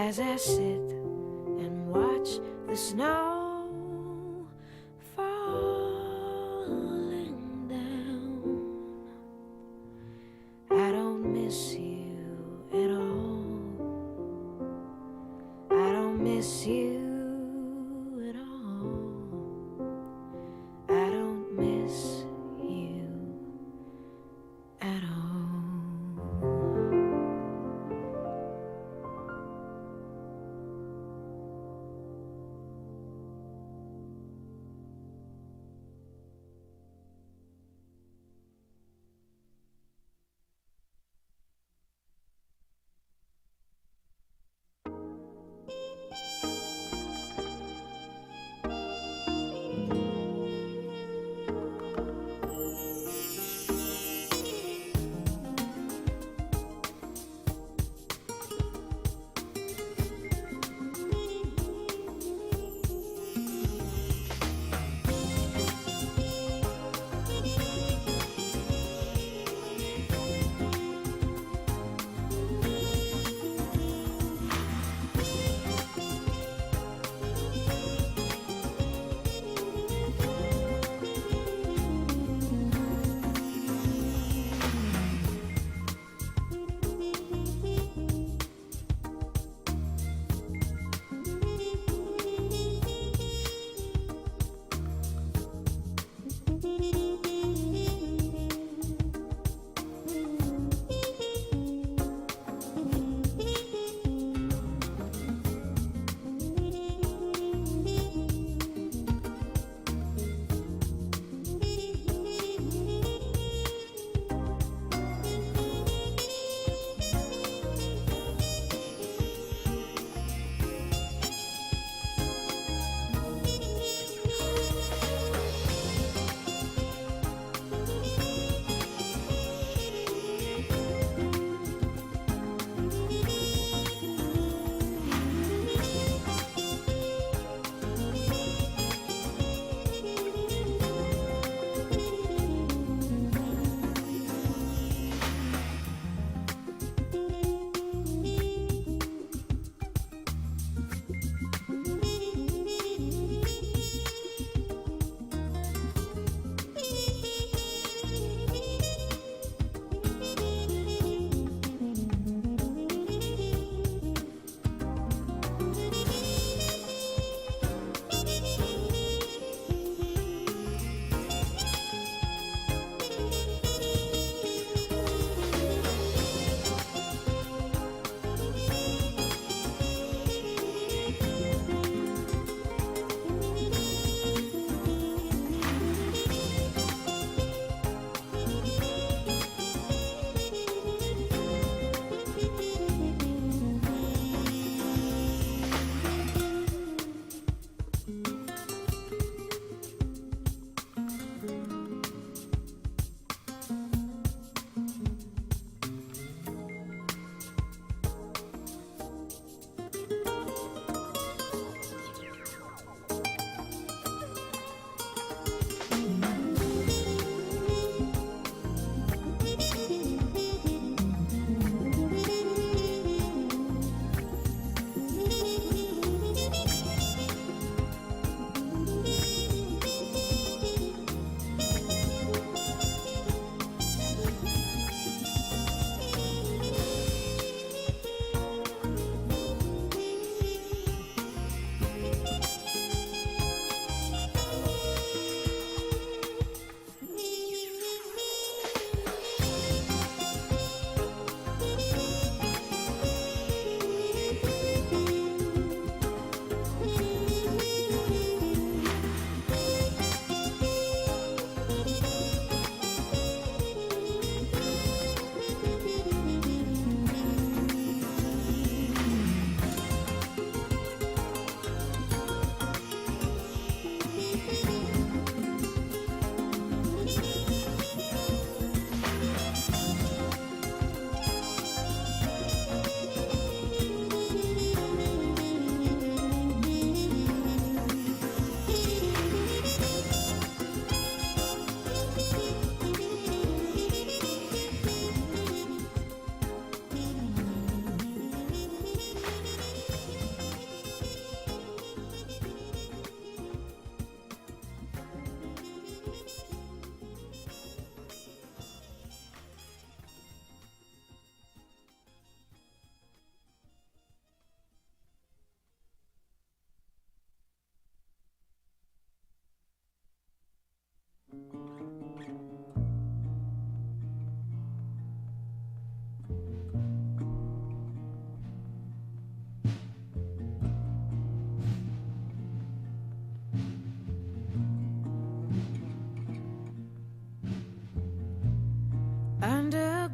as I sit and watch the snow falling down. I don't miss you at all. I don't miss you at all. I don't miss you at all.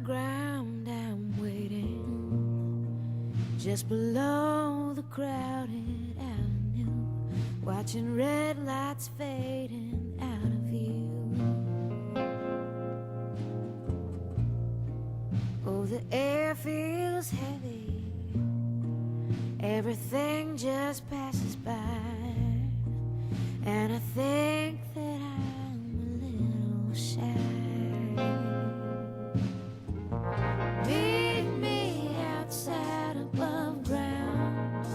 ground, I'm waiting just below the crowded avenue, watching red lights fading out of view. Oh, the air feels heavy, everything just passes by, and I think that I'm a little shy. Meet me outside above ground,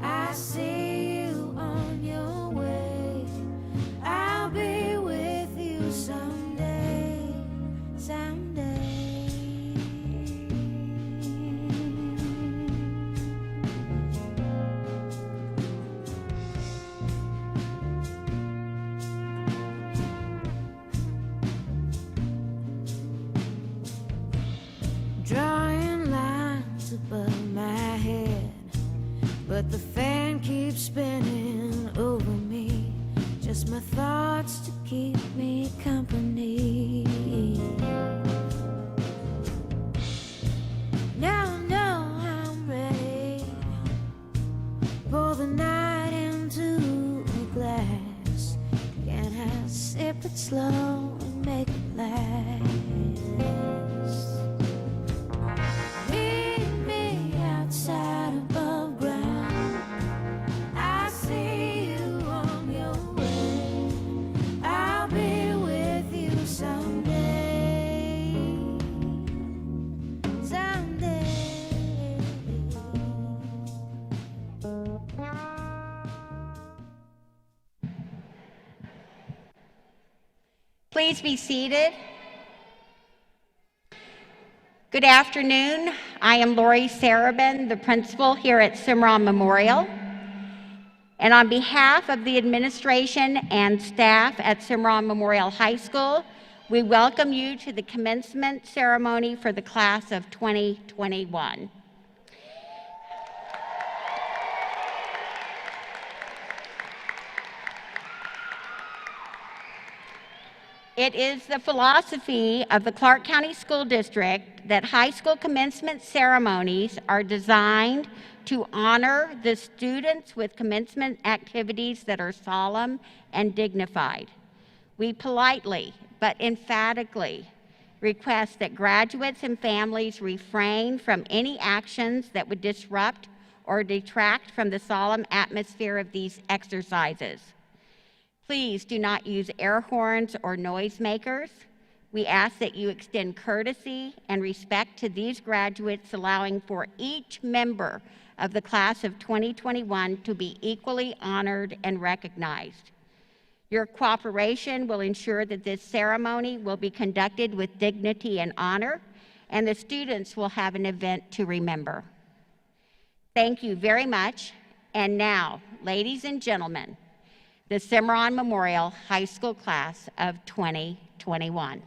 I see you on your way, I'll be with you someday, someday. Drawing lines above my head, but the fan keeps spinning over me, just my thoughts to keep me company. Now I know I'm ready, pour the night into a glass, can I sip it slow and make it last? Outside above ground, I see you on your way, I'll be with you someday, someday. Please be seated. Good afternoon. I am Lori Sarabin, the principal here at Cimarron Memorial. And on behalf of the administration and staff at Cimarron Memorial High School, we welcome you to the commencement ceremony for the class of 2021. It is the philosophy of the Clark County School District that high school commencement ceremonies are designed to honor the students with commencement activities that are solemn and dignified. We politely but emphatically request that graduates and families refrain from any actions that would disrupt or detract from the solemn atmosphere of these exercises. Please do not use air horns or noisemakers. We ask that you extend courtesy and respect to these graduates, allowing for each member of the class of 2021 to be equally honored and recognized. Your cooperation will ensure that this ceremony will be conducted with dignity and honor, and the students will have an event to remember. Thank you very much. And now, ladies and gentlemen, the Cimarron Memorial High School class of 2021.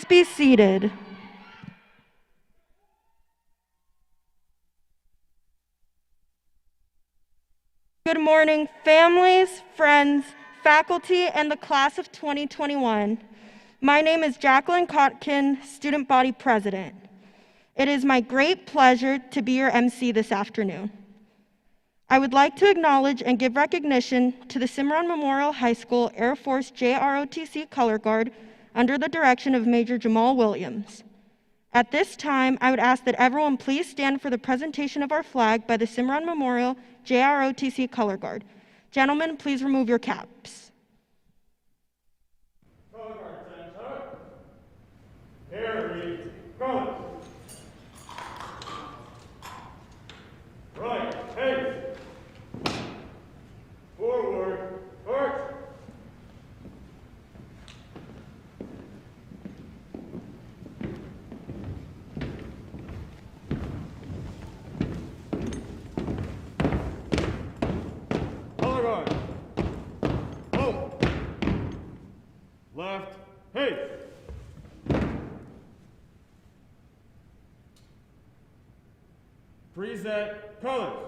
Please be seated. Good morning, families, friends, faculty, and the class of 2021. My name is Jacqueline Kotkin, Student Body President. It is my great pleasure to be your MC this afternoon. I would like to acknowledge and give recognition to the Cimarron Memorial High School Air Force JROTC Color Guard under the direction of Major Jamal Williams. At this time, I would ask that everyone please stand for the presentation of our flag by the Cimarron Memorial JROTC Color Guard. Gentlemen, please remove your caps. Color Guard Center. Carry colors. Right, hey. Forward, arch. Color guard. Home. Left, hey. Preset colors.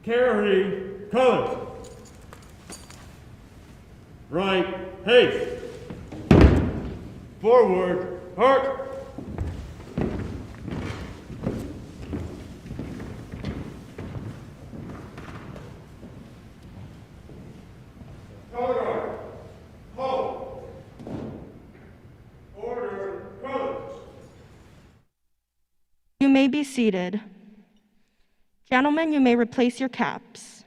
Carry colors. Right, haste. Forward, heart. Color guard. Hold. Order colors. You may be seated. Gentlemen, you may replace your caps.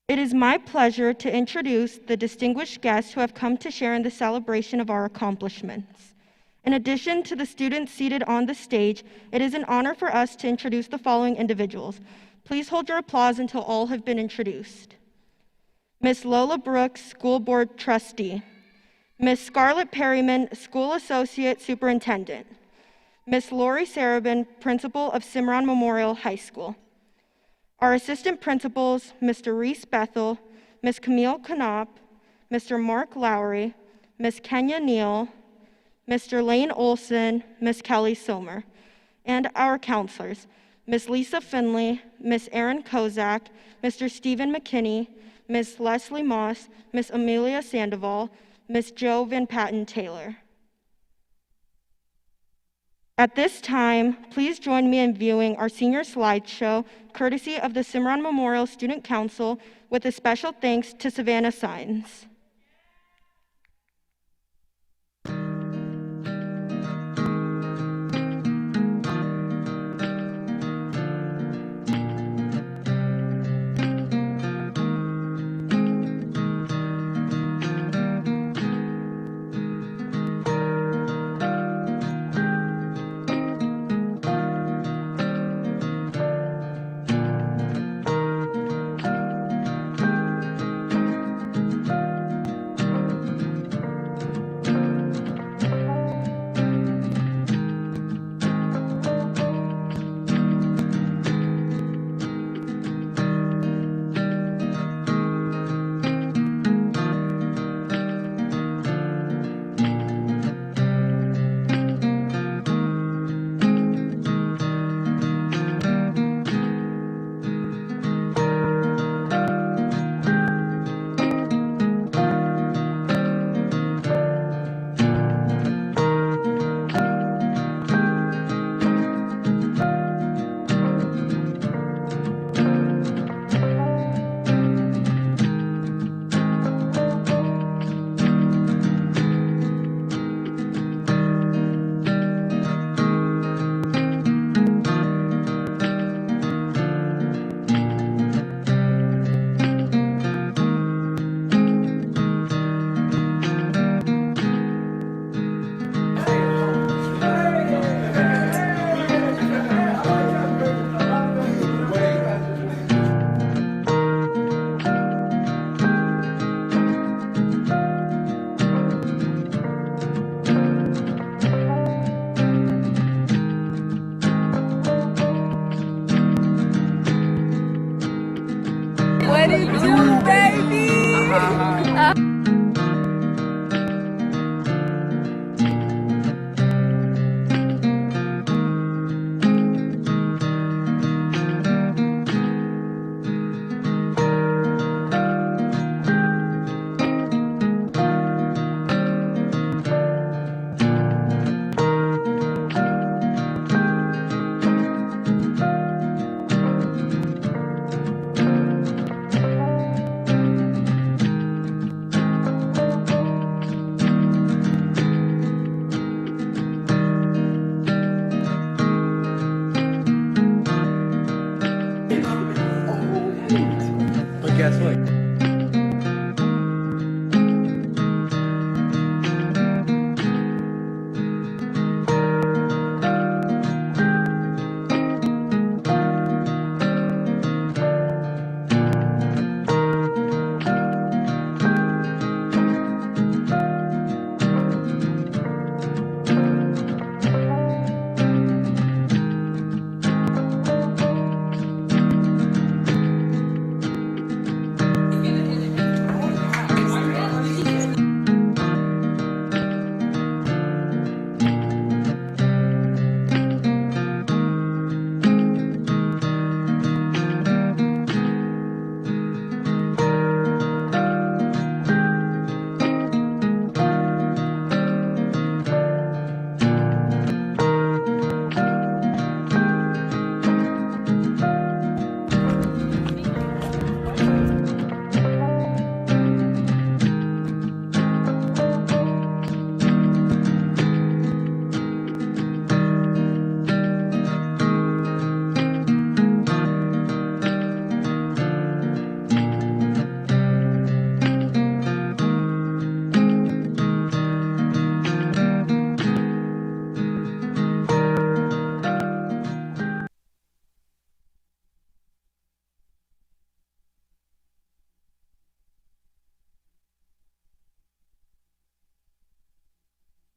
It is my pleasure to introduce the distinguished guests who have come to share in the celebration of our accomplishments. In addition to the students seated on the stage, it is an honor for us to introduce the following individuals. Please hold your applause until all have been introduced. Miss Lola Brooks, School Board Trustee. Miss Scarlett Perryman, School Associate Superintendent. Miss Lori Sarabin, Principal of Cimarron Memorial High School. Our assistant principals, Mr. Reese Bethel, Miss Camille Knopp, Mr. Mark Lowry, Miss Kenya Neal, Mr. Lane Olson, Miss Kelly Somer, and our counselors, Miss Lisa Finley, Miss Erin Kozak, Mr. Stephen McKinney, Miss Leslie Moss, Miss Amelia Sandoval, Miss Jo Van Patten Taylor. At this time, please join me in viewing our senior slideshow, courtesy of the Cimarron Memorial Student Council, with a special thanks to Savannah Sines.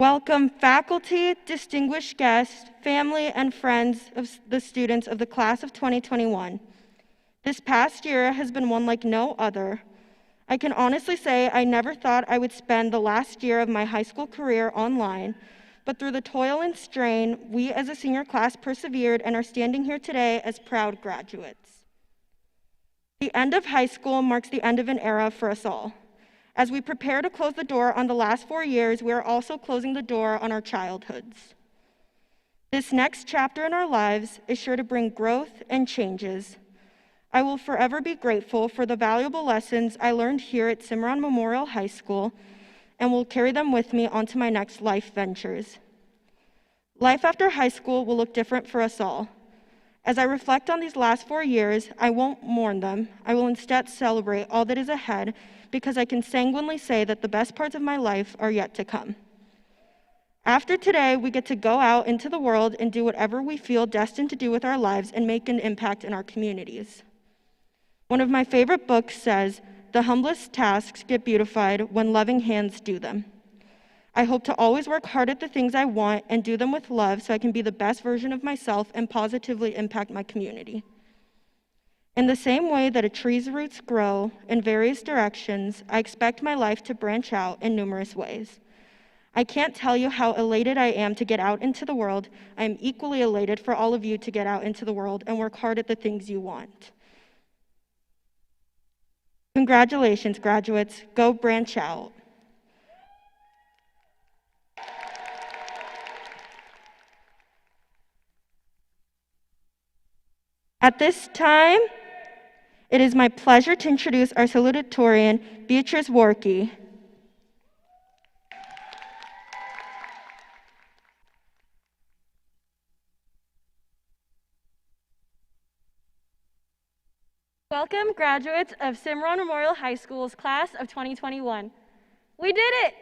Welcome faculty, distinguished guests, family, and friends of the students of the class of 2021. This past year has been one like no other. I can honestly say I never thought I would spend the last year of my high school career online, but through the toil and strain, we as a senior class persevered and are standing here today as proud graduates. The end of high school marks the end of an era for us all. As we prepare to close the door on the last 4 years, we are also closing the door on our childhoods. This next chapter in our lives is sure to bring growth and changes. I will forever be grateful for the valuable lessons I learned here at Cimarron Memorial High School and will carry them with me onto my next life ventures. Life after high school will look different for us all. As I reflect on these last 4 years, I won't mourn them. I will instead celebrate all that is ahead because I can sanguinely say that the best parts of my life are yet to come. After today, we get to go out into the world and do whatever we feel destined to do with our lives and make an impact in our communities. One of my favorite books says, "The humblest tasks get beautified when loving hands do them." I hope to always work hard at the things I want and do them with love so I can be the best version of myself and positively impact my community. In the same way that a tree's roots grow in various directions, I expect my life to branch out in numerous ways. I can't tell you how elated I am to get out into the world. I am equally elated for all of you to get out into the world and work hard at the things you want. Congratulations, graduates. Go branch out. At this time, it is my pleasure to introduce our salutatorian, Beatrice Warkey. Welcome, graduates of Cimarron Memorial High School's class of 2021. We did it!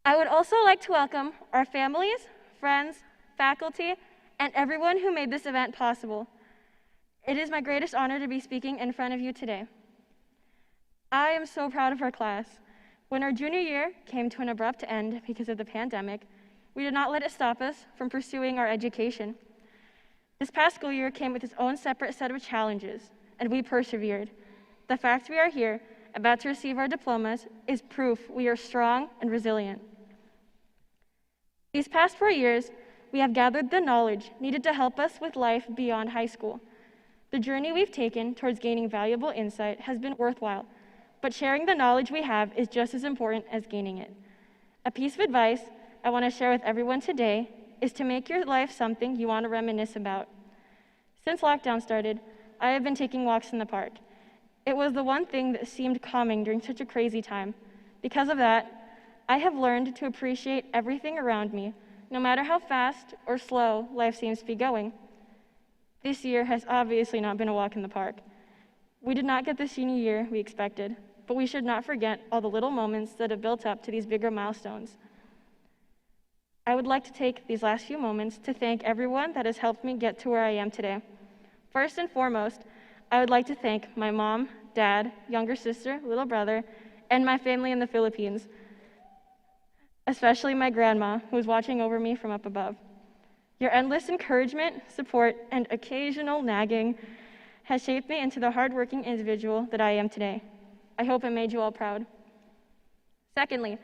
I would also like to welcome our families, friends, faculty, and everyone who made this event possible. It is my greatest honor to be speaking in front of you today. I am so proud of our class. When our junior year came to an abrupt end because of the pandemic, we did not let it stop us from pursuing our education. This past school year came with its own separate set of challenges, and we persevered. The fact we are here, about to receive our diplomas, is proof we are strong and resilient. These past 4 years, we have gathered the knowledge needed to help us with life beyond high school. The journey we've taken towards gaining valuable insight has been worthwhile, but sharing the knowledge we have is just as important as gaining it. A piece of advice I want to share with everyone today is to make your life something you want to reminisce about. Since lockdown started, I have been taking walks in the park. It was the one thing that seemed calming during such a crazy time. Because of that, I have learned to appreciate everything around me, no matter how fast or slow life seems to be going. This year has obviously not been a walk in the park. We did not get the senior year we expected, but we should not forget all the little moments that have built up to these bigger milestones. I would like to take these last few moments to thank everyone that has helped me get to where I am today. First and foremost, I would like to thank my mom, dad, younger sister, little brother, and my family in the Philippines, especially my grandma, who is watching over me from up above. Your endless encouragement, support, and occasional nagging has shaped me into the hardworking individual that I am today. I hope I made you all proud. Secondly,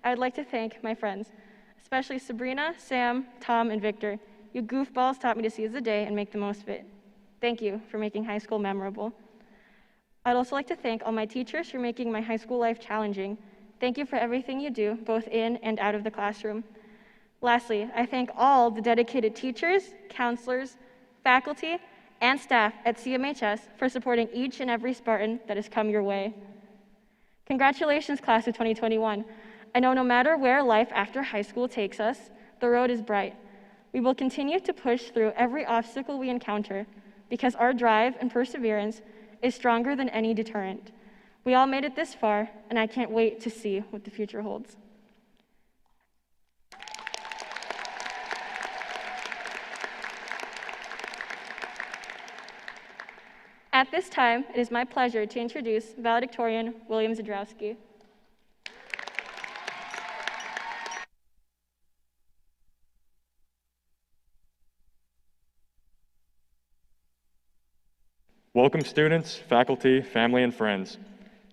I would like to thank my friends, especially Sabrina, Sam, Tom, and Victor. You goofballs taught me to seize the day and make the most of it. Thank you for making high school memorable. I'd also like to thank all my teachers for making my high school life challenging. Thank you for everything you do, both in and out of the classroom. Lastly, I thank all the dedicated teachers, counselors, faculty, and staff at CMHS for supporting each and every Spartan that has come your way. Congratulations, class of 2021. I know no matter where life after high school takes us, the road is bright. We will continue to push through every obstacle we encounter because our drive and perseverance is stronger than any deterrent. We all made it this far, and I can't wait to see what the future holds. At this time, it is my pleasure to introduce Valedictorian William Zadrowski. Welcome students, faculty, family, and friends.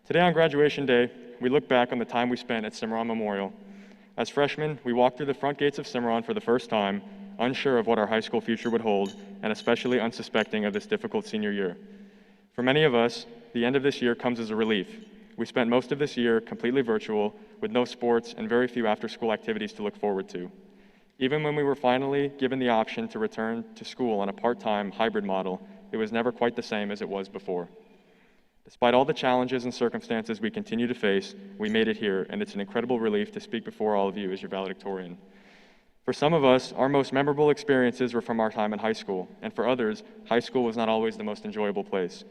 Today on graduation day, we look back on the time we spent at Cimarron Memorial. As freshmen, we walked through the front gates of Cimarron for the first time, unsure of what our high school future would hold, and especially unsuspecting of this difficult senior year. For many of us, the end of this year comes as a relief. We spent most of this year completely virtual, with no sports and very few after-school activities to look forward to. Even when we were finally given the option to return to school on a part-time hybrid model, it was never quite the same as it was before. Despite all the challenges and circumstances we continue to face, we made it here, and it's an incredible relief to speak before all of you as your valedictorian. For some of us, our most memorable experiences were from our time in high school, and for others, high school was not always the most enjoyable place.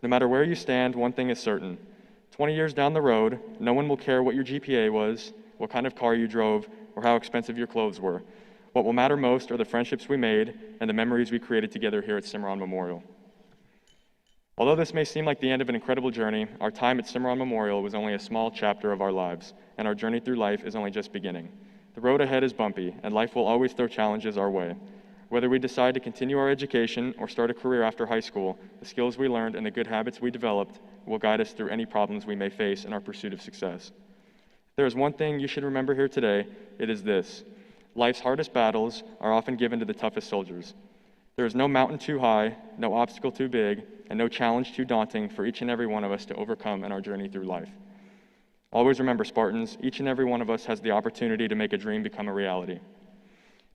No matter where you stand, one thing is certain. 20 years down the road, no one will care what your GPA was, what kind of car you drove, or how expensive your clothes were. What will matter most are the friendships we made and the memories we created together here at Cimarron Memorial. Although this may seem like the end of an incredible journey, our time at Cimarron Memorial was only a small chapter of our lives, and our journey through life is only just beginning. The road ahead is bumpy, and life will always throw challenges our way. Whether we decide to continue our education or start a career after high school, the skills we learned and the good habits we developed will guide us through any problems we may face in our pursuit of success. If there is one thing you should remember here today, it is this: life's hardest battles are often given to the toughest soldiers. There is no mountain too high, no obstacle too big, and no challenge too daunting for each and every one of us to overcome in our journey through life. Always remember, Spartans, each and every one of us has the opportunity to make a dream become a reality.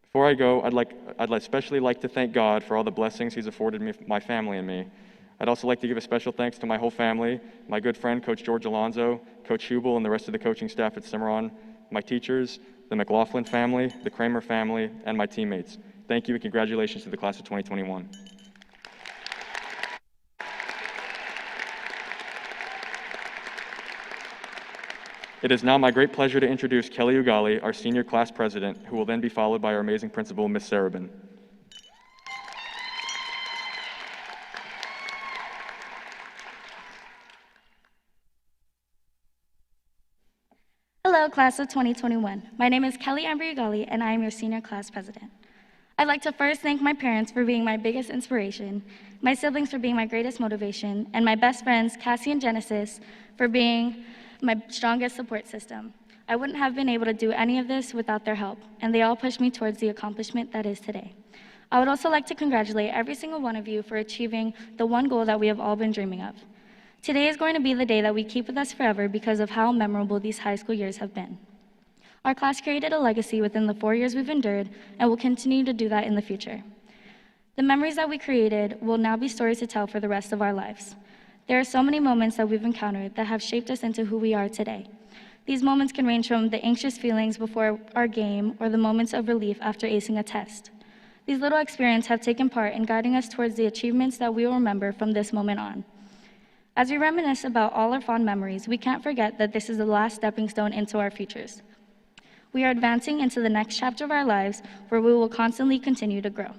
Before I go, I'd especially like to thank God for all the blessings He's afforded me, my family, and me. I'd also like to give a special thanks to my whole family, my good friend, Coach George Alonzo, Coach Hubel, and the rest of the coaching staff at Cimarron, my teachers, the McLaughlin family, the Kramer family, and my teammates. Thank you and congratulations to the class of 2021. It is now my great pleasure to introduce Kelly Ugali, our senior class president, who will then be followed by our amazing principal, Ms. Sarabin. Hello, class of 2021. My name is Kelly Ugali, and I am your senior class president. I'd like to first thank my parents for being my biggest inspiration, my siblings for being my greatest motivation, and my best friends, Cassie and Genesis, for being my strongest support system. I wouldn't have been able to do any of this without their help, and they all pushed me towards the accomplishment that is today. I would also like to congratulate every single one of you for achieving the one goal that we have all been dreaming of. Today is going to be the day that we keep with us forever because of how memorable these high school years have been. Our class created a legacy within the 4 years we've endured and will continue to do that in the future. The memories that we created will now be stories to tell for the rest of our lives. There are so many moments that we've encountered that have shaped us into who we are today. These moments can range from the anxious feelings before our game or the moments of relief after acing a test. These little experiences have taken part in guiding us towards the achievements that we will remember from this moment on. As we reminisce about all our fond memories, we can't forget that this is the last stepping stone into our futures. We are advancing into the next chapter of our lives where we will constantly continue to grow.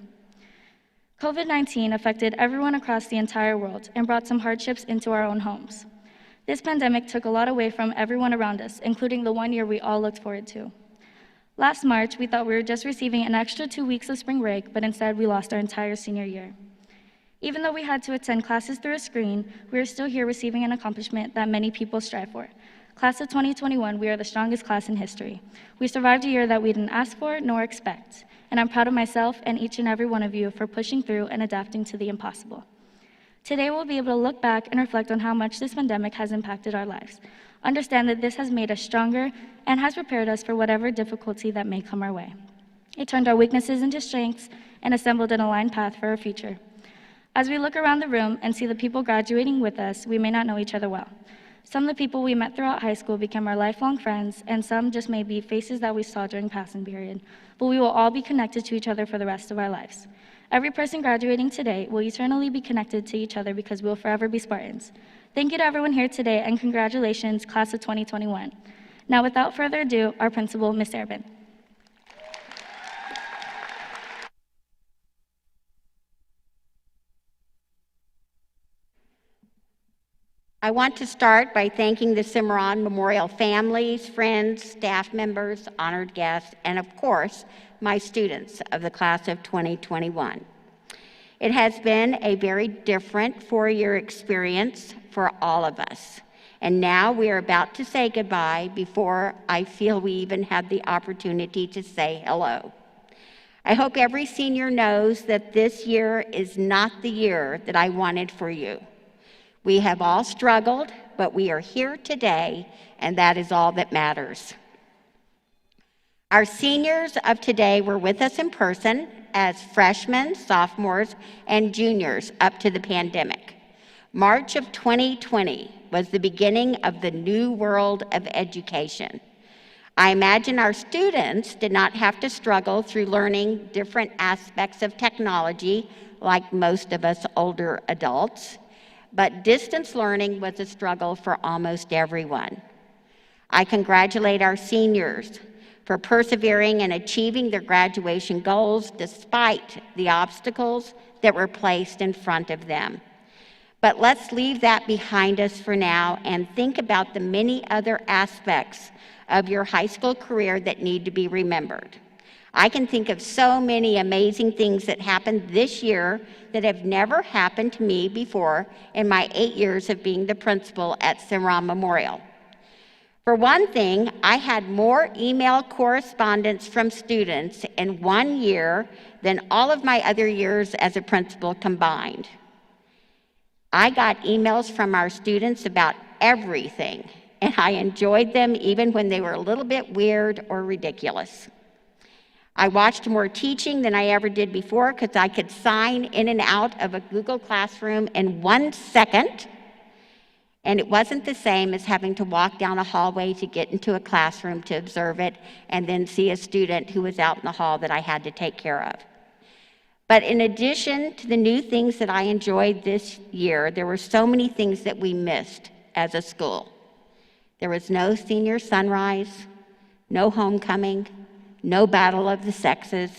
COVID-19 affected everyone across the entire world and brought some hardships into our own homes. This pandemic took a lot away from everyone around us, including the 1 year we all looked forward to. Last March, we thought we were just receiving an extra 2 weeks of spring break, but instead we lost our entire senior year. Even though we had to attend classes through a screen, we are still here receiving an accomplishment that many people strive for. Class of 2021, we are the strongest class in history. We survived a year that we didn't ask for nor expect, and I'm proud of myself and each and every one of you for pushing through and adapting to the impossible. Today, we'll be able to look back and reflect on how much this pandemic has impacted our lives. Understand that this has made us stronger and has prepared us for whatever difficulty that may come our way. It turned our weaknesses into strengths and assembled an aligned path for our future. As we look around the room and see the people graduating with us, we may not know each other well. Some of the people we met throughout high school became our lifelong friends, and some just may be faces that we saw during passing period, but we will all be connected to each other for the rest of our lives. Every person graduating today will eternally be connected to each other because we will forever be Spartans. Thank you to everyone here today, and congratulations, class of 2021. Now, without further ado, our principal, Ms. Sarabin. I want to start by thanking the Cimarron Memorial families, friends, staff members, honored guests, and of course, my students of the class of 2021. It has been a very different four-year experience for all of us. And now we are about to say goodbye before I feel we even had the opportunity to say hello. I hope every senior knows that this year is not the year that I wanted for you. We have all struggled, but we are here today, and that is all that matters. Our seniors of today were with us in person as freshmen, sophomores, and juniors up to the pandemic. March of 2020 was the beginning of the new world of education. I imagine our students did not have to struggle through learning different aspects of technology like most of us older adults, but distance learning was a struggle for almost everyone. I congratulate our seniors for persevering and achieving their graduation goals despite the obstacles that were placed in front of them. But let's leave that behind us for now and think about the many other aspects of your high school career that need to be remembered. I can think of so many amazing things that happened this year that have never happened to me before in my 8 years of being the principal at Cimarron Memorial. For one thing, I had more email correspondence from students in 1 year than all of my other years as a principal combined. I got emails from our students about everything, and I enjoyed them even when they were a little bit weird or ridiculous. I watched more teaching than I ever did before because I could sign in and out of a Google Classroom in 1 second, and it wasn't the same as having to walk down a hallway to get into a classroom to observe it and then see a student who was out in the hall that I had to take care of. But in addition to the new things that I enjoyed this year, there were so many things that we missed as a school. There was no senior sunrise, no homecoming, no battle of the sexes,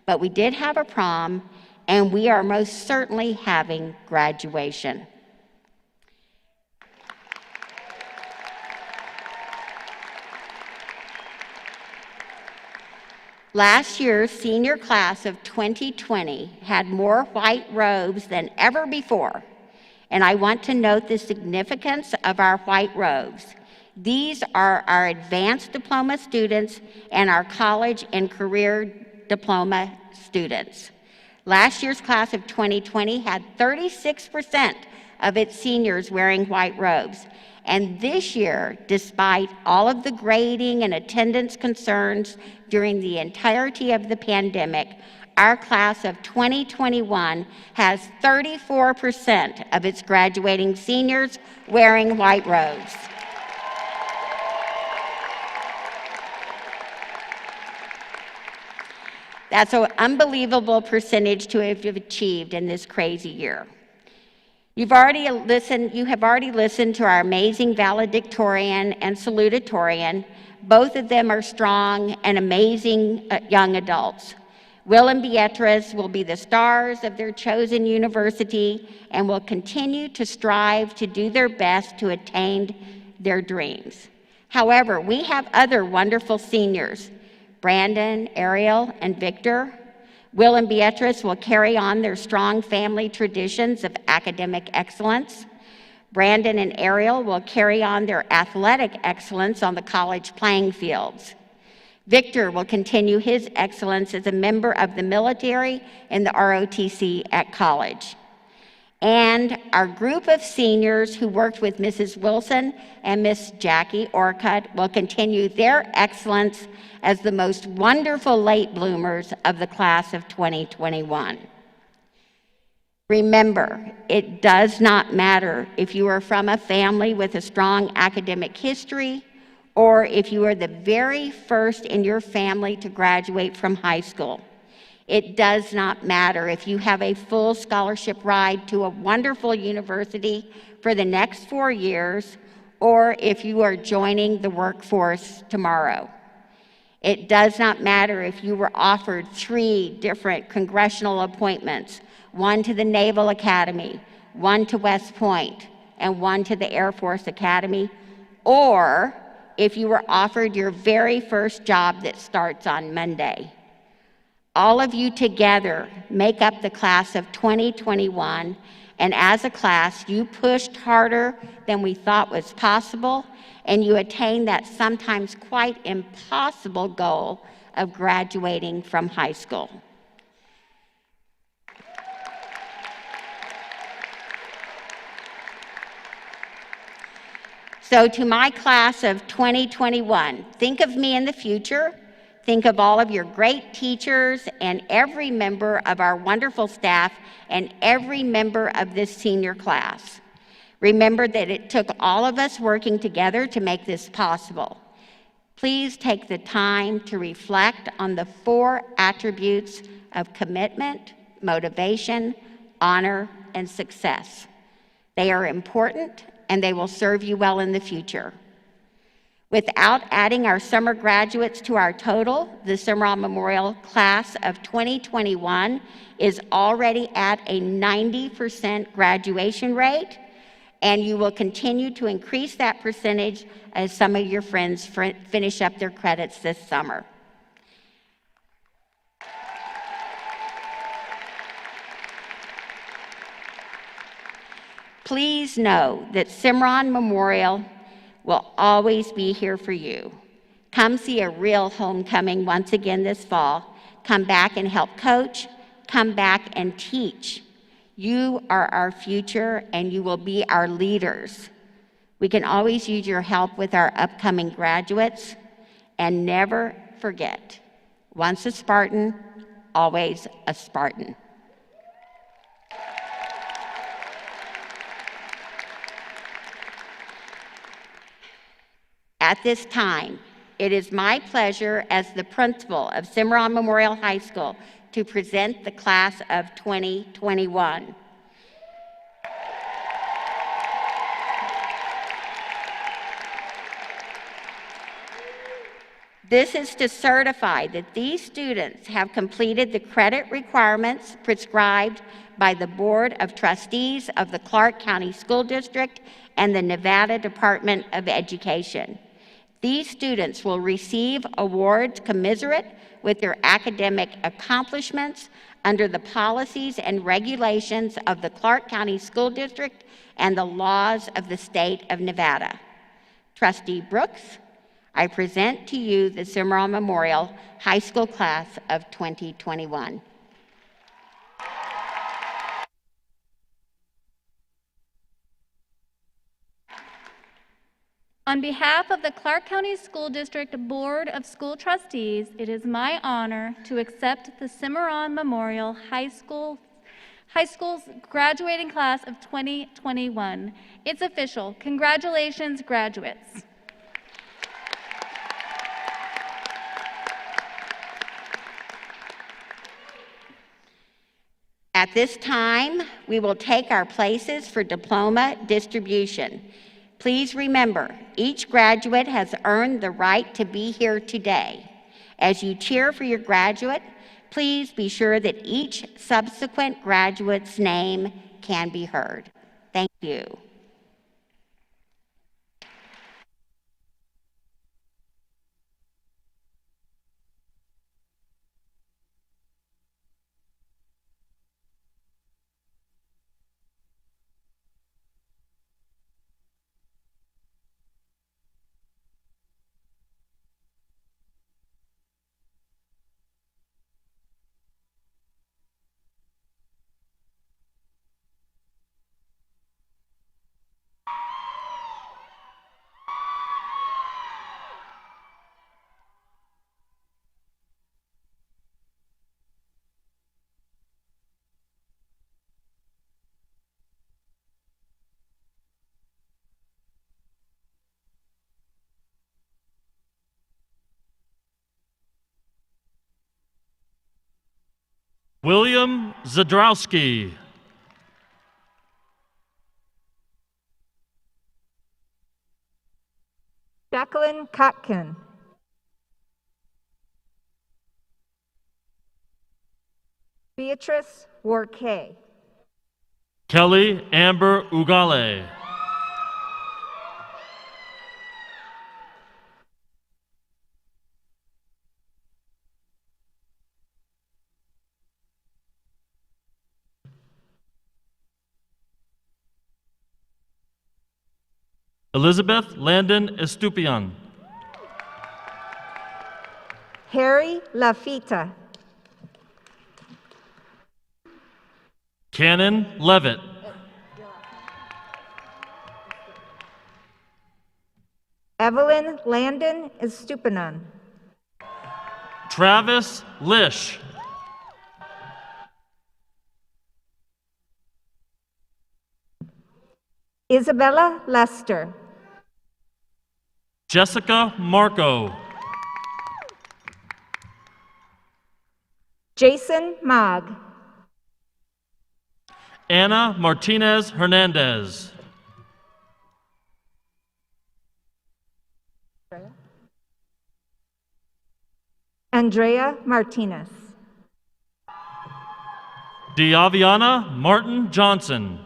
but we did have a prom, and we are most certainly having graduation. Last year's senior class of 2020 had more white robes than ever before, and I want to note the significance of our white robes. These are our advanced diploma students and our college and career diploma students. Last year's class of 2020 had 36% of its seniors wearing white robes. And this year, despite all of the grading and attendance concerns during the entirety of the pandemic, our class of 2021 has 34% of its graduating seniors wearing white robes. That's an unbelievable percentage to have achieved in this crazy year. You have already listened to our amazing Valedictorian and Salutatorian. Both of them are strong and amazing young adults. Will and Beatrice will be the stars of their chosen university and will continue to strive to do their best to attain their dreams. However, we have other wonderful seniors. Brandon, Ariel, and Victor. Will and Beatrice will carry on their strong family traditions of academic excellence. Brandon and Ariel will carry on their athletic excellence on the college playing fields. Victor will continue his excellence as a member of the military and the ROTC at college. And our group of seniors who worked with Mrs. Wilson and Miss Jackie Orcutt will continue their excellence as the most wonderful late bloomers of the class of 2021. Remember, it does not matter if you are from a family with a strong academic history or if you are the very first in your family to graduate from high school. It does not matter if you have a full scholarship ride to a wonderful university for the next 4 years or if you are joining the workforce tomorrow. It does not matter if you were offered 3 different congressional appointments, one to the Naval Academy, one to West Point, and one to the Air Force Academy, or if you were offered your very first job that starts on Monday. All of you together make up the class of 2021, and as a class, you pushed harder than we thought was possible, and you attained that sometimes quite impossible goal of graduating from high school. So to my class of 2021, think of me in the future. Think of all of your great teachers and every member of our wonderful staff and every member of this senior class. Remember that it took all of us working together to make this possible. Please take the time to reflect on the 4 attributes of commitment, motivation, honor, and success. They are important and they will serve you well in the future. Without adding our summer graduates to our total, the Cimarron Memorial Class of 2021 is already at a 90% graduation rate, and you will continue to increase that percentage as some of your friends finish up their credits this summer. Please know that Cimarron Memorial will always be here for you. Come see a real homecoming once again this fall. Come back and help coach. Come back and teach. You are our future and you will be our leaders. We can always use your help with our upcoming graduates. And never forget, once a Spartan, always a Spartan. At this time, it is my pleasure as the principal of Cimarron Memorial High School to present the class of 2021. This is to certify that these students have completed the credit requirements prescribed by the Board of Trustees of the Clark County School District and the Nevada Department of Education. These students will receive awards commensurate with their academic accomplishments under the policies and regulations of the Clark County School District and the laws of the state of Nevada. Trustee Brooks, I present to you the Cimarron Memorial High School Class of 2021. On behalf of the Clark County School District Board of School Trustees, it is my honor to accept the Cimarron Memorial High School's graduating class of 2021. It's official. Congratulations, graduates. At this time, we will take our places for diploma distribution. Please remember, each graduate has earned the right to be here today. As you cheer for your graduate, please be sure that each subsequent graduate's name can be heard. Thank you. William Zadrowski. Jacqueline Kotkin. Beatrice Warkay. Kelly Amber Ugale. Elizabeth Landon Estupian. Harry Lafita. Cannon Levitt. Evelyn Landon Estupinan. Travis Lish. Isabella Lester. Jessica Marco. Jason Mogg. Anna Martinez Hernandez. Andrea Martinez. Diaviana Martin Johnson.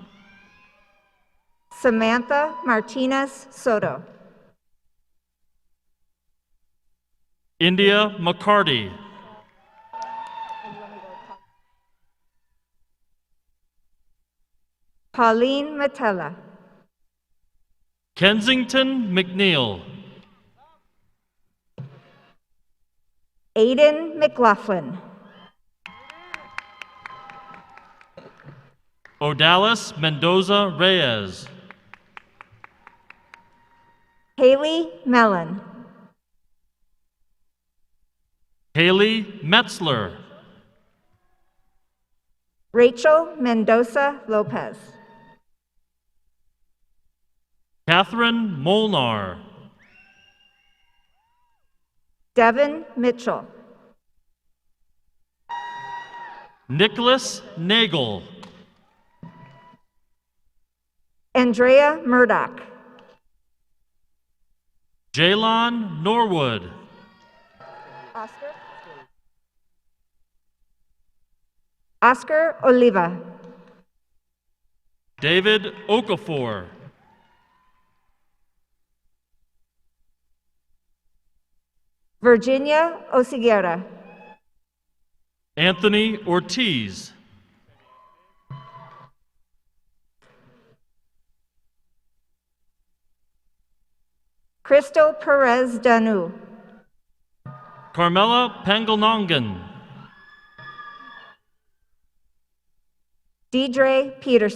Samantha Martinez Soto. India McCarty. Pauline Matella. Kensington McNeil. Aiden McLaughlin. Odalis Mendoza Reyes. Haley Mellon. Haley Metzler. Rachel Mendoza Lopez. Catherine Molnar. Devin Mitchell. Nicholas Nagel. Andrea Murdoch. Jalon Norwood. Oscar Oliva. David Okafor. Virginia Osiguera. Anthony Ortiz. Crystal Perez Danu. Carmela Pangalongan. Deidre Peterson.